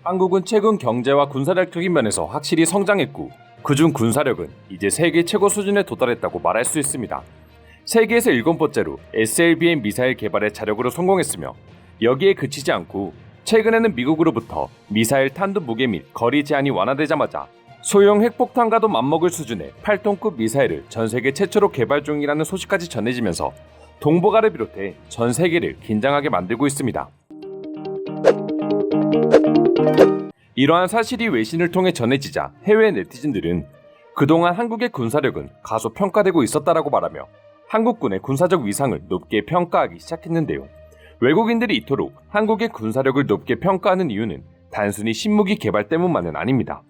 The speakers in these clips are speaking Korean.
한국은 최근 경제와 군사력적인 면에서 확실히 성장했고 그중 군사력은 이제 세계 최고 수준에 도달했다고 말할 수 있습니다. 세계에서 7번째로 SLBM 미사일 개발에 자력으로 성공했으며 여기에 그치지 않고 최근에는 미국으로부터 미사일 탄두 무게 및 거리 제한이 완화되자마자 소형 핵폭탄과도 맞먹을 수준의 8톤급 미사일을 전 세계 최초로 개발 중이라는 소식까지 전해지면서 동북아를 비롯해 전 세계를 긴장하게 만들고 있습니다. 이러한 사실이 외신을 통해 전해지자 해외 네티즌들은 그동안 한국의 군사력은 가소 평가되고 있었다라고 말하며 한국군의 군사적 위상을 높게 평가하기 시작했는데요. 외국인들이 이토록 한국의 군사력을 높게 평가하는 이유는 단순히 신무기 개발 때문만은 아닙니다.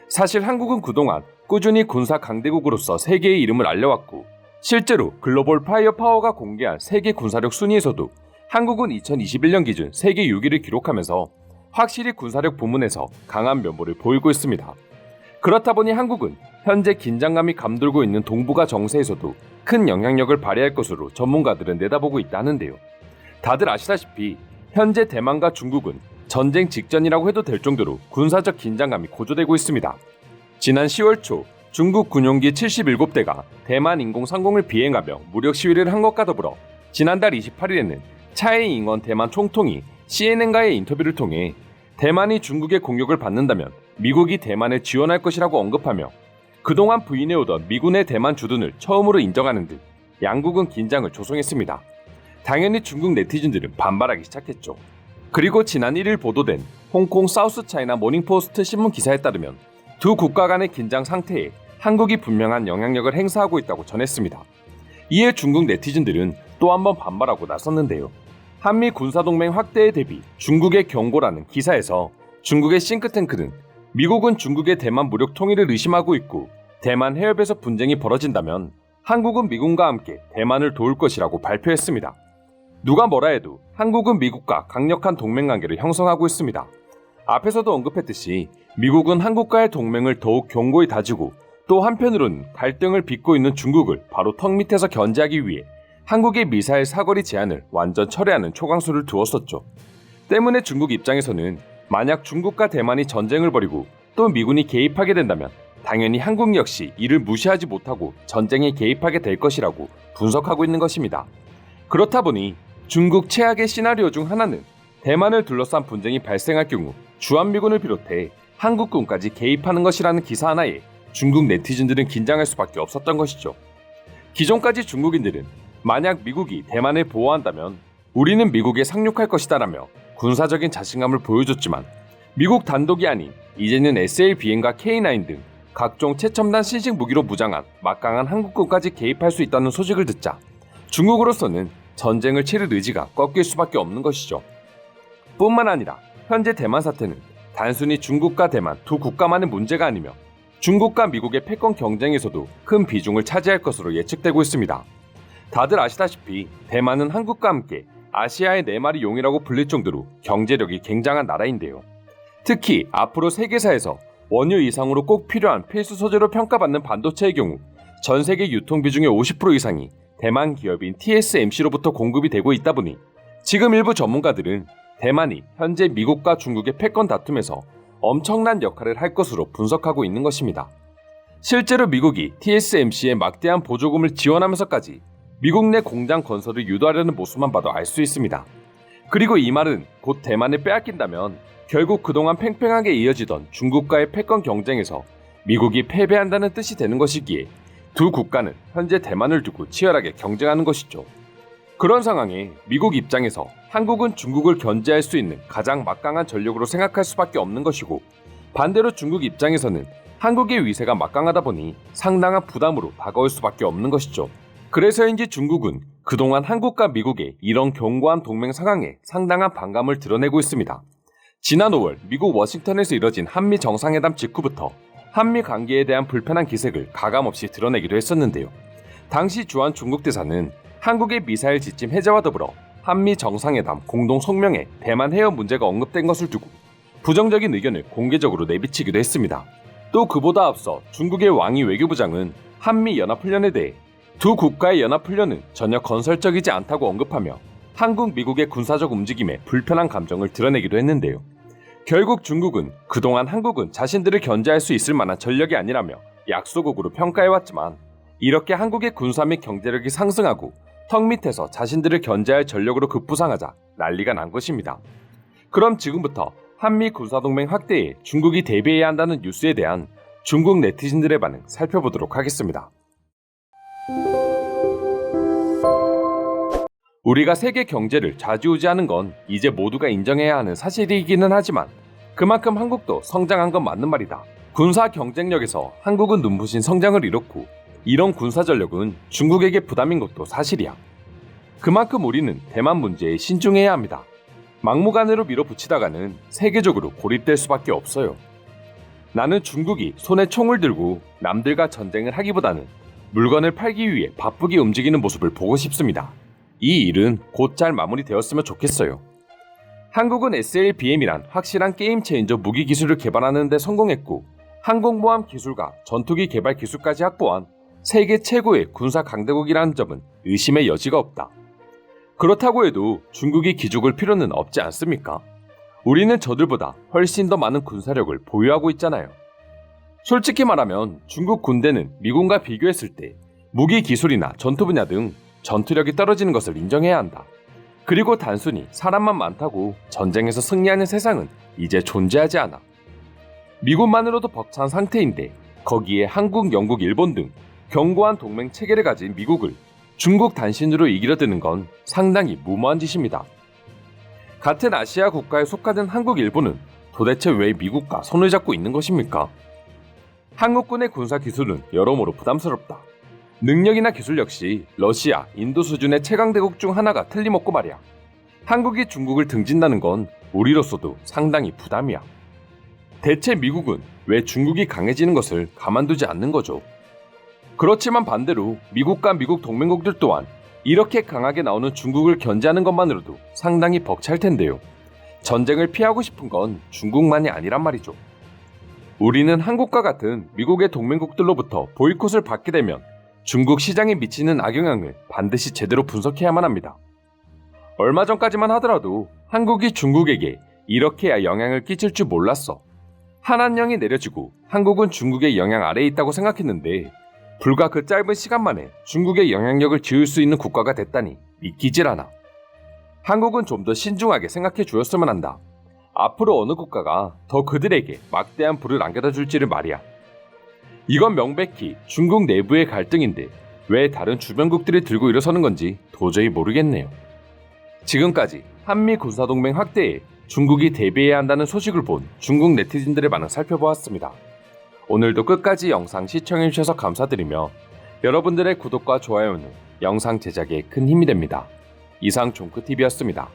사실 한국은 그동안 꾸준히 군사 강대국으로서 세계의 이름을 알려왔고 실제로 글로벌 파이어 파워가 공개한 세계 군사력 순위에서도 한국은 2021년 기준 세계 6위를 기록하면서 확실히 군사력 부문에서 강한 면모를 보이고 있습니다. 그렇다 보니 한국은 현재 긴장감이 감돌고 있는 동북아 정세에서도 큰 영향력을 발휘할 것으로 전문가들은 내다보고 있다는데요. 다들 아시다시피 현재 대만과 중국은 전쟁 직전이라고 해도 될 정도로 군사적 긴장감이 고조되고 있습니다. 지난 10월 초 중국 군용기 77대가 대만 인공상공을 비행하며 무력 시위를 한 것과 더불어 지난달 28일에는 차이잉원 대만 총통이 CNN과의 인터뷰를 통해 대만이 중국의 공격을 받는다면 미국이 대만을 지원할 것이라고 언급하며 그동안 부인해오던 미군의 대만 주둔을 처음으로 인정하는 듯 양국은 긴장을 조성했습니다. 당연히 중국 네티즌들은 반발하기 시작했죠. 그리고 지난 1일 보도된 홍콩 사우스 차이나 모닝포스트 신문 기사에 따르면 두 국가 간의 긴장 상태에 한국이 분명한 영향력을 행사하고 있다고 전했습니다. 이에 중국 네티즌들은 또 한 번 반발하고 나섰는데요. 한미 군사동맹 확대에 대비 중국의 경고라는 기사에서 중국의 싱크탱크는 미국은 중국의 대만 무력 통일을 의심하고 있고 대만 해협에서 분쟁이 벌어진다면 한국은 미군과 함께 대만을 도울 것이라고 발표했습니다. 누가 뭐라 해도 한국은 미국과 강력한 동맹관계를 형성하고 있습니다. 앞에서도 언급했듯이 미국은 한국과의 동맹을 더욱 견고히 다지고 또 한편으로는 갈등을 빚고 있는 중국을 바로 턱 밑에서 견제하기 위해 한국의 미사일 사거리 제한을 완전 철회하는 초강수를 두었었죠. 때문에 중국 입장에서는 만약 중국과 대만이 전쟁을 벌이고 또 미군이 개입하게 된다면 당연히 한국 역시 이를 무시하지 못하고 전쟁에 개입하게 될 것이라고 분석하고 있는 것입니다. 그렇다 보니 중국 최악의 시나리오 중 하나는 대만을 둘러싼 분쟁이 발생할 경우 주한미군을 비롯해 한국군까지 개입하는 것이라는 기사 하나에 중국 네티즌들은 긴장할 수밖에 없었던 것이죠. 기존까지 중국인들은 만약 미국이 대만을 보호한다면 우리는 미국에 상륙할 것이다라며 군사적인 자신감을 보여줬지만 미국 단독이 아닌 이제는 SLBM과 K9 등 각종 최첨단 신식 무기로 무장한 막강한 한국군까지 개입할 수 있다는 소식을 듣자 중국으로서는 전쟁을 치를 의지가 꺾일 수밖에 없는 것이죠. 뿐만 아니라 현재 대만 사태는 단순히 중국과 대만 두 국가만의 문제가 아니며 중국과 미국의 패권 경쟁에서도 큰 비중을 차지할 것으로 예측되고 있습니다. 다들 아시다시피 대만은 한국과 함께 아시아의 4마리 용이라고 불릴 정도로 경제력이 굉장한 나라인데요. 특히 앞으로 세계사에서 원유 이상으로 꼭 필요한 필수 소재로 평가받는 반도체의 경우 전 세계 유통 비중의 50% 이상이 대만 기업인 TSMC로부터 공급이 되고 있다 보니 지금 일부 전문가들은 대만이 현재 미국과 중국의 패권 다툼에서 엄청난 역할을 할 것으로 분석하고 있는 것입니다. 실제로 미국이 TSMC에 막대한 보조금을 지원하면서까지 미국 내 공장 건설을 유도하려는 모습만 봐도 알 수 있습니다. 그리고 이 말은 곧 대만을 빼앗긴다면 결국 그동안 팽팽하게 이어지던 중국과의 패권 경쟁에서 미국이 패배한다는 뜻이 되는 것이기에 두 국가는 현재 대만을 두고 치열하게 경쟁하는 것이죠. 그런 상황에 미국 입장에서 한국은 중국을 견제할 수 있는 가장 막강한 전력으로 생각할 수밖에 없는 것이고 반대로 중국 입장에서는 한국의 위세가 막강하다 보니 상당한 부담으로 다가올 수밖에 없는 것이죠. 그래서인지 중국은 그동안 한국과 미국의 이런 견고한 동맹 상황에 상당한 반감을 드러내고 있습니다. 지난 5월 미국 워싱턴에서 이뤄진 한미 정상회담 직후부터 한미 관계에 대한 불편한 기색을 가감없이 드러내기도 했었는데요. 당시 주한 중국 대사는 한국의 미사일 지침 해제와 더불어 한미 정상회담 공동 성명에 대만 해협 문제가 언급된 것을 두고 부정적인 의견을 공개적으로 내비치기도 했습니다. 또 그보다 앞서 중국의 왕이 외교부장은 한미 연합훈련에 대해 두 국가의 연합훈련은 전혀 건설적이지 않다고 언급하며 한국, 미국의 군사적 움직임에 불편한 감정을 드러내기도 했는데요. 결국 중국은 그동안 한국은 자신들을 견제할 수 있을 만한 전력이 아니라며 약소국으로 평가해왔지만 이렇게 한국의 군사 및 경제력이 상승하고 턱 밑에서 자신들을 견제할 전력으로 급부상하자 난리가 난 것입니다. 그럼 지금부터 한미 군사동맹 확대에 중국이 대비해야 한다는 뉴스에 대한 중국 네티즌들의 반응 살펴보도록 하겠습니다. 우리가 세계 경제를 좌지우지하는 건 이제 모두가 인정해야 하는 사실이기는 하지만 그만큼 한국도 성장한 건 맞는 말이다. 군사 경쟁력에서 한국은 눈부신 성장을 이뤘고 이런 군사 전력은 중국에게 부담인 것도 사실이야. 그만큼 우리는 대만 문제에 신중해야 합니다. 막무가내로 밀어붙이다가는 세계적으로 고립될 수밖에 없어요. 나는 중국이 손에 총을 들고 남들과 전쟁을 하기보다는 물건을 팔기 위해 바쁘게 움직이는 모습을 보고 싶습니다. 이 일은 곧 잘 마무리되었으면 좋겠어요. 한국은 SLBM이란 확실한 게임 체인저 무기 기술을 개발하는 데 성공했고 항공모함 기술과 전투기 개발 기술까지 확보한 세계 최고의 군사 강대국이라는 점은 의심의 여지가 없다. 그렇다고 해도 중국이 기죽을 필요는 없지 않습니까? 우리는 저들보다 훨씬 더 많은 군사력을 보유하고 있잖아요. 솔직히 말하면 중국 군대는 미군과 비교했을 때 무기 기술이나 전투 분야 등 전투력이 떨어지는 것을 인정해야 한다. 그리고 단순히 사람만 많다고 전쟁에서 승리하는 세상은 이제 존재하지 않아. 미군만으로도 벅찬 상태인데 거기에 한국, 영국, 일본 등 견고한 동맹 체계를 가진 미국을 중국 단신으로 이기려 드는 건 상당히 무모한 짓입니다. 같은 아시아 국가에 속하는 한국, 일본은 도대체 왜 미국과 손을 잡고 있는 것입니까? 한국군의 군사 기술은 여러모로 부담스럽다. 능력이나 기술 역시 러시아, 인도 수준의 최강대국 중 하나가 틀림없고 말이야. 한국이 중국을 등진다는 건 우리로서도 상당히 부담이야. 대체 미국은 왜 중국이 강해지는 것을 가만두지 않는 거죠? 그렇지만 반대로 미국과 미국 동맹국들 또한 이렇게 강하게 나오는 중국을 견제하는 것만으로도 상당히 벅찰 텐데요. 전쟁을 피하고 싶은 건 중국만이 아니란 말이죠. 우리는 한국과 같은 미국의 동맹국들로부터 보이콧을 받게 되면 중국 시장에 미치는 악영향을 반드시 제대로 분석해야만 합니다. 얼마 전까지만 하더라도 한국이 중국에게 이렇게 영향을 끼칠 줄 몰랐어. 한한령이 내려지고 한국은 중국의 영향 아래에 있다고 생각했는데 불과 그 짧은 시간 만에 중국의 영향력을 지울 수 있는 국가가 됐다니 믿기질 않아. 한국은 좀 더 신중하게 생각해 주었으면 한다. 앞으로 어느 국가가 더 그들에게 막대한 불을 안겨다 줄지를 말이야. 이건 명백히 중국 내부의 갈등인데 왜 다른 주변국들이 들고 일어서는 건지 도저히 모르겠네요. 지금까지 한미 군사동맹 확대에 중국이 대비해야 한다는 소식을 본 중국 네티즌들의 반응 살펴보았습니다. 오늘도 끝까지 영상 시청해주셔서 감사드리며 여러분들의 구독과 좋아요는 영상 제작에 큰 힘이 됩니다. 이상 종크TV였습니다.